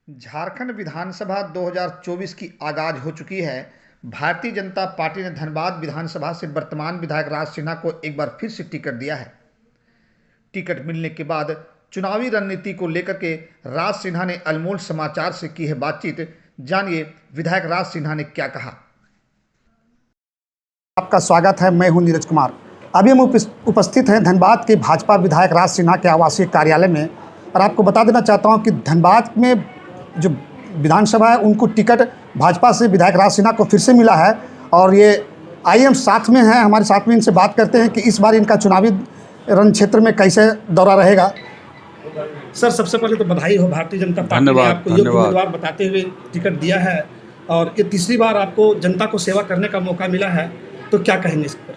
झारखंड विधानसभा 2024 की आगाज हो चुकी है। भारतीय जनता पार्टी ने धनबाद विधानसभा से वर्तमान विधायक राज सिन्हा को एक बार फिर से टिकट दिया है। टिकट मिलने के बाद चुनावी रणनीति को लेकर के राज सिन्हा ने अनमोल समाचार से की है बातचीत। जानिए विधायक राज सिन्हा ने क्या कहा। आपका स्वागत है। मैं हूं नीरज कुमार। अभी हम उपस्थित हैं धनबाद के भाजपा विधायक राज सिन्हा के आवासीय कार्यालय में, और आपको बता देना चाहता हूं कि धनबाद में जो विधानसभा है उनको टिकट भाजपा से विधायक राज सिन्हा को फिर से मिला है। और ये आईएम साथ में हैं, हमारे साथ में, इनसे बात करते हैं कि इस बार इनका चुनावी रण क्षेत्र में कैसे दौरा रहेगा। सर, सबसे पहले तो बधाई हो, भारतीय जनता पार्टी ने आपको योग्य उम्मीदवार बताते हुए टिकट दिया है और ये तीसरी बार आपको जनता को सेवा करने का मौका मिला है, तो क्या कहेंगे इस पर?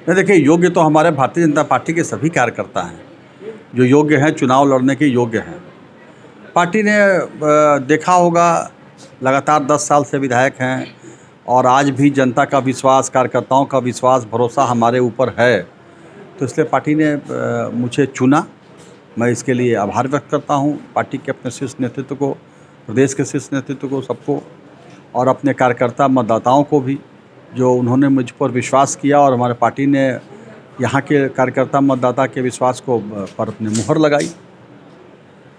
नहीं, देखिए, योग्य तो हमारे भारतीय जनता पार्टी के सभी कार्यकर्ता हैं जो योग्य हैं, चुनाव लड़ने के योग्य हैं। पार्टी ने देखा होगा, लगातार 10 साल से विधायक हैं और आज भी जनता का विश्वास, कार्यकर्ताओं का विश्वास, भरोसा हमारे ऊपर है, तो इसलिए पार्टी ने मुझे चुना। मैं इसके लिए आभार व्यक्त करता हूं पार्टी के अपने शीर्ष नेतृत्व को, प्रदेश के शीर्ष नेतृत्व को, सबको, और अपने कार्यकर्ता मतदाताओं को भी, जो उन्होंने मुझ पर विश्वास किया और हमारे पार्टी ने यहाँ के कार्यकर्ता मतदाता के विश्वास को पर अपनी मुहर लगाई।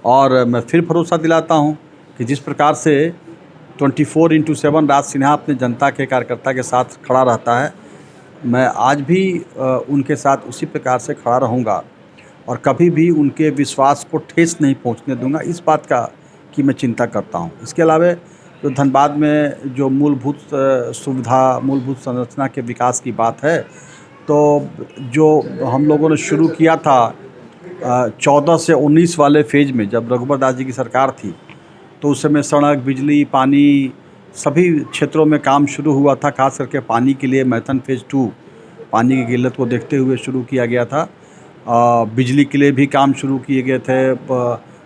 और मैं फिर भरोसा दिलाता हूँ कि जिस प्रकार से 24/7 राज सिन्हा अपने जनता के कार्यकर्ता के साथ खड़ा रहता है, मैं आज भी उनके साथ उसी प्रकार से खड़ा रहूँगा और कभी भी उनके विश्वास को ठेस नहीं पहुँचने दूँगा। इस बात का की मैं चिंता करता हूँ। इसके अलावा जो धनबाद में जो मूलभूत सुविधा, मूलभूत संरचना के विकास की बात है, तो जो हम लोगों ने शुरू किया था 14 से 19 वाले फेज में, जब रघुबर दास जी की सरकार थी, तो उस समय सड़क, बिजली, पानी, सभी क्षेत्रों में काम शुरू हुआ था। खास करके पानी के लिए मैथन फेज़ 2 पानी की किल्लत को देखते हुए शुरू किया गया था। बिजली के लिए भी काम शुरू किए गए थे।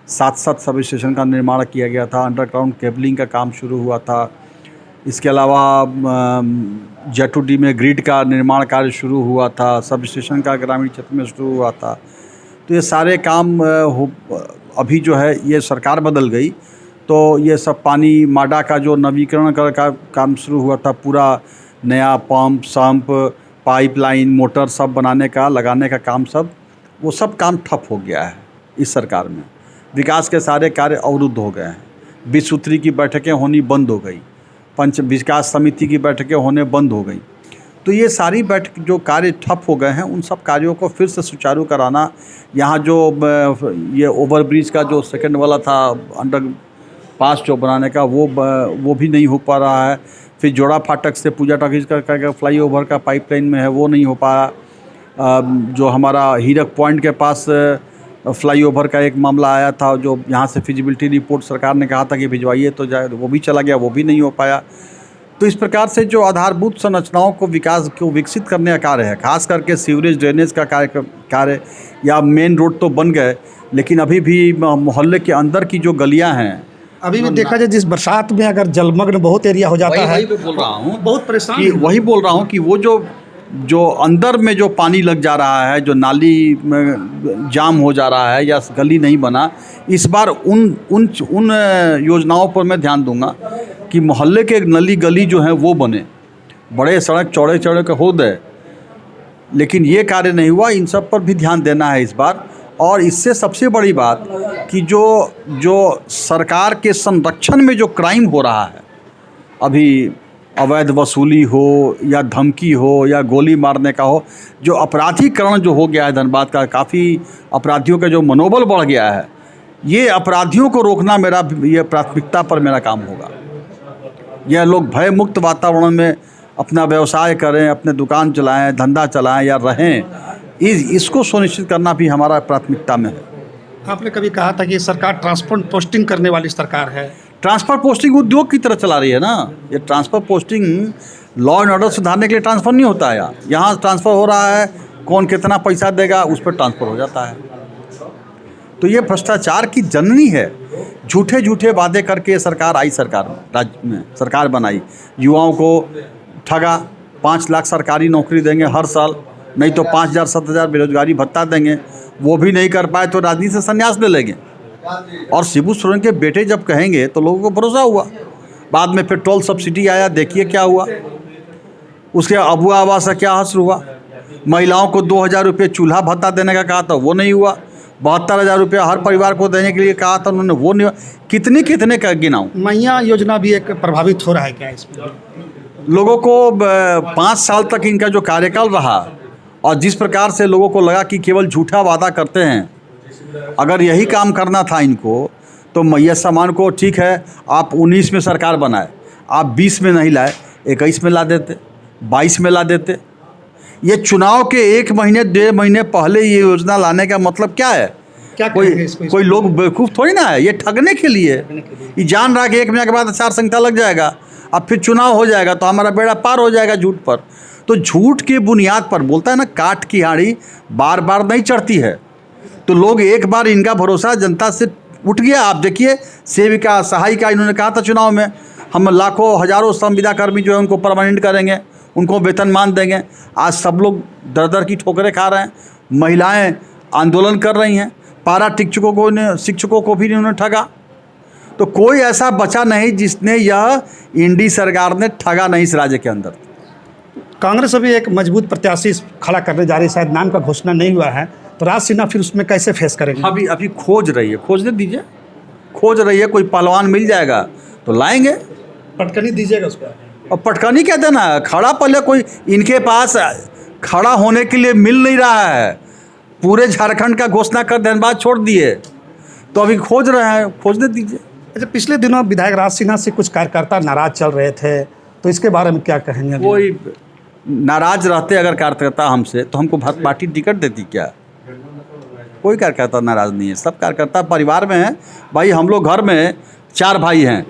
7 सब स्टेशन का निर्माण किया गया था। अंडरग्राउंड केबलिंग का काम शुरू हुआ था। इसके अलावा J2D में ग्रिड का निर्माण कार्य शुरू हुआ था। सब स्टेशन का ग्रामीण क्षेत्र में शुरू हुआ था। तो ये सारे काम अभी जो है, ये सरकार बदल गई तो ये सब पानी माडा का जो नवीकरण का काम शुरू हुआ था, पूरा नया पंप, सम्प, पाइपलाइन, मोटर सब बनाने का, लगाने का काम, वो सब काम ठप हो गया है इस सरकार में। विकास के सारे कार्य अवरुद्ध हो गए हैं। 20 सूत्री की बैठकें होनी बंद हो गई, पंच विकास समिति की बैठकें होने बंद हो गई। तो ये सारी बैठक जो कार्य ठप हो गए हैं, उन सब कार्यों को फिर से सुचारू कराना, यहाँ जो ये ओवरब्रिज का जो सेकंड वाला था, अंडर पास जो बनाने का, वो भी नहीं हो पा रहा है। फिर जोड़ा फाटक से पूजा टॉकीज का फ्लाईओवर का पाइपलाइन में है, वो नहीं हो पा रहा। जो हमारा हीरक पॉइंट के पास फ्लाईओवर का एक मामला आया था, जो यहाँ से फिजिबिलिटी रिपोर्ट सरकार ने कहा था कि भिजवाइए, तो वो भी चला गया, वो भी नहीं हो पाया। तो इस प्रकार से जो आधारभूत संरचनाओं को विकास को विकसित करने का कार्य है, खास करके सीवरेज ड्रेनेज का कार्य या मेन रोड तो बन गए, लेकिन अभी भी मोहल्ले के अंदर की जो गलियां हैं, अभी भी देखा जाए, जिस बरसात में अगर जलमग्न बहुत एरिया हो जाता है, वही बोल रहा हूँ, बहुत परेशान, वही बोल रहा हूँ कि वो जो अंदर में जो पानी लग जा रहा है, जो नाली में जाम हो जा रहा है या गली नहीं बना, इस बार उन योजनाओं पर मैं ध्यान दूंगा कि मोहल्ले के नली गली जो हैं वो बने, बड़े सड़क चौड़े के हो गए, लेकिन ये कार्य नहीं हुआ। इन सब पर भी ध्यान देना है इस बार। और इससे सबसे बड़ी बात कि जो सरकार के संरक्षण में जो क्राइम हो रहा है, अभी अवैध वसूली हो या धमकी हो या गोली मारने का हो, जो अपराधीकरण जो हो गया है धनबाद का, काफ़ी अपराधियों का जो मनोबल बढ़ गया है, ये अपराधियों को रोकना मेरा ये प्राथमिकता पर मेरा काम होगा। यह लोग भय मुक्त वातावरण में अपना व्यवसाय करें, अपने दुकान चलाएं, धंधा चलाएं या रहें, इसको सुनिश्चित करना भी हमारा प्राथमिकता में है। आपने कभी कहा था कि सरकार ट्रांसफर पोस्टिंग करने वाली सरकार है। ट्रांसफ़र पोस्टिंग उद्योग की तरह चला रही है ना। ये transfer posting law and order सुधारने के लिए ट्रांसफ़र नहीं होता है। यहाँ ट्रांसफ़र हो रहा है, कौन कितना पैसा देगा उस पर ट्रांसफ़र हो जाता है। तो ये भ्रष्टाचार की जननी है। झूठे वादे करके सरकार आई, राज्य में सरकार बनाई, युवाओं को ठगा, 5 लाख सरकारी नौकरी देंगे हर साल, नहीं तो 5,000 7,000 बेरोजगारी भत्ता देंगे, वो भी नहीं कर पाए तो राजनीति से संन्यास ले लेंगे। और शिबू सोरेन के बेटे जब कहेंगे तो लोगों को भरोसा हुआ। बाद में पेट्रोल सब्सिडी आया, देखिए क्या हुआ। उसके अबुआ आवास का क्या असर हुआ। महिलाओं को 2000 रुपये चूल्हा भत्ता देने का कहा था, वो नहीं हुआ। 72,000 रुपये हर परिवार को देने के लिए कहा था उन्होंने, वो नहीं हुआ। कितने का गिनाऊँ। मैया योजना भी एक प्रभावित हो रहा है क्या इसमें? लोगों को 5 साल तक इनका जो कार्यकाल रहा और जिस प्रकार से लोगों को लगा कि केवल झूठा वादा करते हैं, अगर यही काम करना था इनको तो मैया सामान को ठीक है आप 19 में सरकार बनाए, आप 20 में नहीं लाए, 21 में ला देते, 22 में ला देते। ये चुनाव के 1 महीने 1.5 महीने पहले ये योजना लाने का मतलब क्या है? क्या कोई लोग बेवकूफ़ थोड़ी ना है, ये ठगने के लिए। ये जान रहा है कि 1 महीने के बाद आचार संहिता लग जाएगा, अब फिर चुनाव हो जाएगा तो हमारा बेड़ा पार हो जाएगा झूठ पर। तो झूठ के बुनियाद पर बोलता है ना, काठ की आड़ी बार बार नहीं चढ़ती है। तो लोग एक बार इनका भरोसा जनता से उठ गया। आप देखिए सेविका सहायिका, इन्होंने कहा था चुनाव में हम लाखों हजारों संविदा कर्मी जो है उनको परमानेंट करेंगे, उनको वेतनमान देंगे। आज सब लोग दर दर की ठोकरें खा रहे हैं। महिलाएं आंदोलन कर रही हैं, पारा शिक्षकों को भी इन्होंने ठगा। तो कोई ऐसा बचा नहीं जिसने यह इंडी सरकार ने ठगा नहीं इस राज्य के अंदर। कांग्रेस अभी एक मजबूत प्रत्याशी खड़ा करने जा रही है, शायद नाम का घोषणा नहीं हुआ है, तो राज सिन्हा फिर उसमें कैसे फेस करेंगे? अभी खोज रही है, खोजने दीजिए, खोज रही है। कोई पहलवान मिल जाएगा तो लाएंगे। पटकनी दीजिएगा उसको। और पटकनी क्या देना है, खड़ा पहले कोई इनके पास खड़ा होने के लिए मिल नहीं रहा है। पूरे झारखंड का घोषणा कर धनबाद छोड़ दिए, तो अभी खोज रहे हैं, खोजने दीजिए। अच्छा, पिछले दिनों विधायक राज सिन्हा से कुछ कार्यकर्ता नाराज चल रहे थे, तो इसके बारे में क्या कहेंगे? कोई नाराज रहते अगर कार्यकर्ता हमसे तो हमको पार्टी टिकट देती क्या? कोई कार्यकर्ता नाराज़ नहीं है, सब कार्यकर्ता परिवार में है। भाई हम लोग घर में 4 भाई हैं,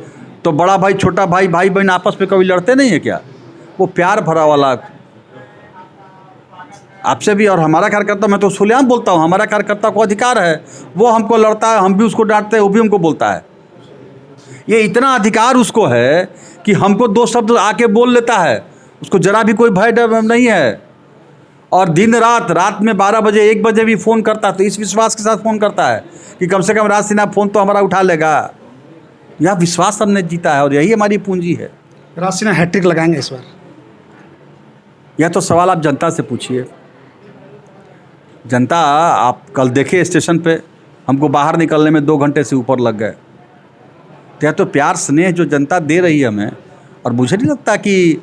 तो बड़ा भाई छोटा भाई भाई बहन आपस में कभी लड़ते नहीं है क्या? वो प्यार भरा वाला आपसे भी। और हमारा कार्यकर्ता, मैं तो खुलेआम बोलता हूँ, हमारा कार्यकर्ता को अधिकार है, वो हमको लड़ता है, हम भी उसको डांटते हैं, वो भी हमको बोलता है। ये इतना अधिकार उसको है कि हमको 2 शब्द आके बोल लेता है, उसको ज़रा भी कोई भय डर नहीं है। और दिन रात में 12 बजे 1 बजे भी फ़ोन करता है, तो इस विश्वास के साथ फ़ोन करता है कि कम से कम राज सिन्हा फ़ोन तो हमारा उठा लेगा। यह विश्वास हमने जीता है और यही हमारी पूंजी है। राज सिन्हा हैट्रिक लगाएंगे इस बार? यह तो सवाल आप जनता से पूछिए। जनता, आप कल देखे स्टेशन पे हमको बाहर निकलने में 2 घंटे से ऊपर लग गए। तो यह तो प्यार स्नेह जो जनता दे रही है हमें। और मुझे नहीं लगता कि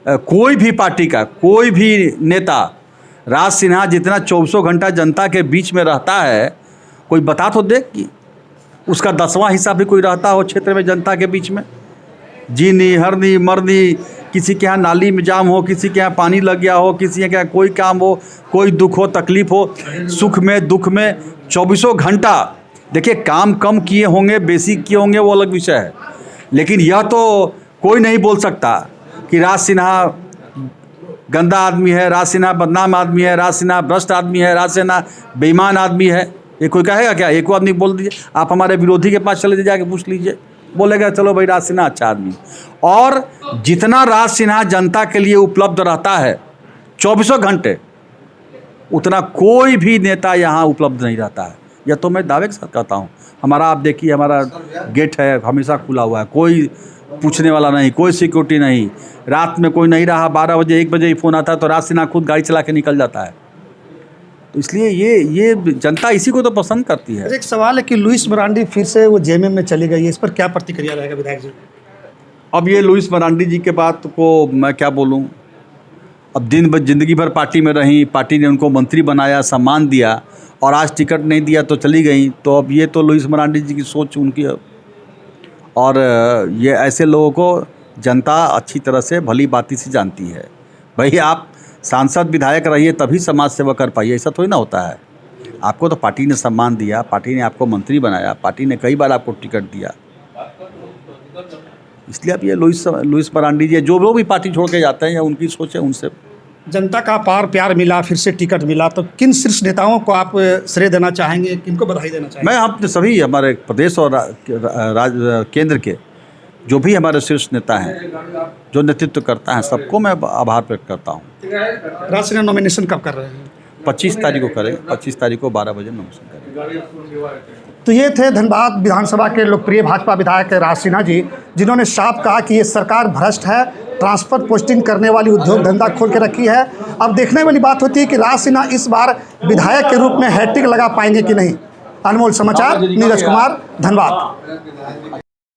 कोई भी पार्टी का कोई भी नेता राज सिन्हा जितना 24 घंटा जनता के बीच में रहता है, कोई बता तो दे कि उसका 10वां हिस्सा भी कोई रहता हो क्षेत्र में जनता के बीच में। जीनी हरनी मरनी, किसी के यहाँ नाली में जाम हो, किसी के यहाँ पानी लग गया हो, किसी के यहाँ कोई काम हो, कोई दुख हो तकलीफ हो, सुख में दुख में 24 घंटा। देखिए काम कम किए होंगे बेसी किए होंगे वो अलग विषय है, लेकिन यह तो कोई नहीं बोल सकता कि राज सिन्हा गंदा आदमी है, राज सिन्हा बदनाम आदमी है, राज सिन्हा भ्रष्ट आदमी है, राज सिन्हा बेईमान आदमी है। ये कोई कहेगा क्या? एक आदमी बोल दीजिए, आप हमारे विरोधी के पास चले जाके पूछ लीजिए, बोलेगा चलो भाई राज सिन्हा अच्छा आदमी। और जितना राज सिन्हा जनता के लिए उपलब्ध रहता है 24 घंटे, उतना कोई भी नेता यहाँ उपलब्ध नहीं रहता है। यह तो मैं दावे के साथ कहता हूँ। हमारा आप देखिए, हमारा गेट है हमेशा खुला हुआ है, कोई पूछने वाला नहीं, कोई सिक्योरिटी नहीं। रात में कोई नहीं रहा, 12 बजे 1 बजे ही फ़ोन आता है तो राज सिन्हा खुद गाड़ी चला के निकल जाता है। तो इसलिए ये जनता इसी को तो पसंद करती है। एक सवाल है कि लुइस मरांडी फिर से वो जेएमएम में चली गई है, इस पर क्या प्रतिक्रिया रहेगा विधायक जी? अब ये लुइस मरांडी जी के बात को मैं क्या बोलूँ। अब ज़िंदगी भर पार्टी में रही, पार्टी ने उनको मंत्री बनाया, सम्मान दिया, और आज टिकट नहीं दिया तो चली गई। तो अब ये तो लुइस मरांडी जी की सोच उनकी है। और ये ऐसे लोगों को जनता अच्छी तरह से भली बाती से जानती है। भाई आप सांसद विधायक रहिए तभी समाज सेवा कर पाइए, ऐसा थोड़ी ना होता है। आपको तो पार्टी ने सम्मान दिया, पार्टी ने आपको मंत्री बनाया, पार्टी ने कई बार आपको टिकट दिया। इसलिए अब ये लुइस मरांडी जी जो लोग भी पार्टी छोड़ के जाते हैं, या उनकी सोच है उनसे। जनता का पार प्यार मिला, फिर से टिकट मिला, तो किन शीर्ष नेताओं को आप श्रेय देना चाहेंगे, किनको बधाई देना चाहेंगे? मैं हम सभी हमारे प्रदेश और केंद्र के जो भी हमारे शीर्ष नेता हैं, जो नेतृत्व करता है, सबको मैं आभार व्यक्त करता हूँ। राज सिन्हा नॉमिनेशन कब कर रहे हैं? 25 तारीख को करें, 25 तारीख को 12 बजे नॉमिनेशन करें। तो ये थे धनबाद विधानसभा के लोकप्रिय भाजपा विधायक राज सिन्हा जी, जिन्होंने साफ कहा कि ये सरकार भ्रष्ट है, ट्रांसफर पोस्टिंग करने वाली उद्योग धंधा खोल के रखी है। अब देखने वाली बात होती है कि राज सिन्हा इस बार विधायक के रूप में हैट्रिक लगा पाएंगे कि नहीं। अनमोल समाचार, नीरज कुमार, धनबाद।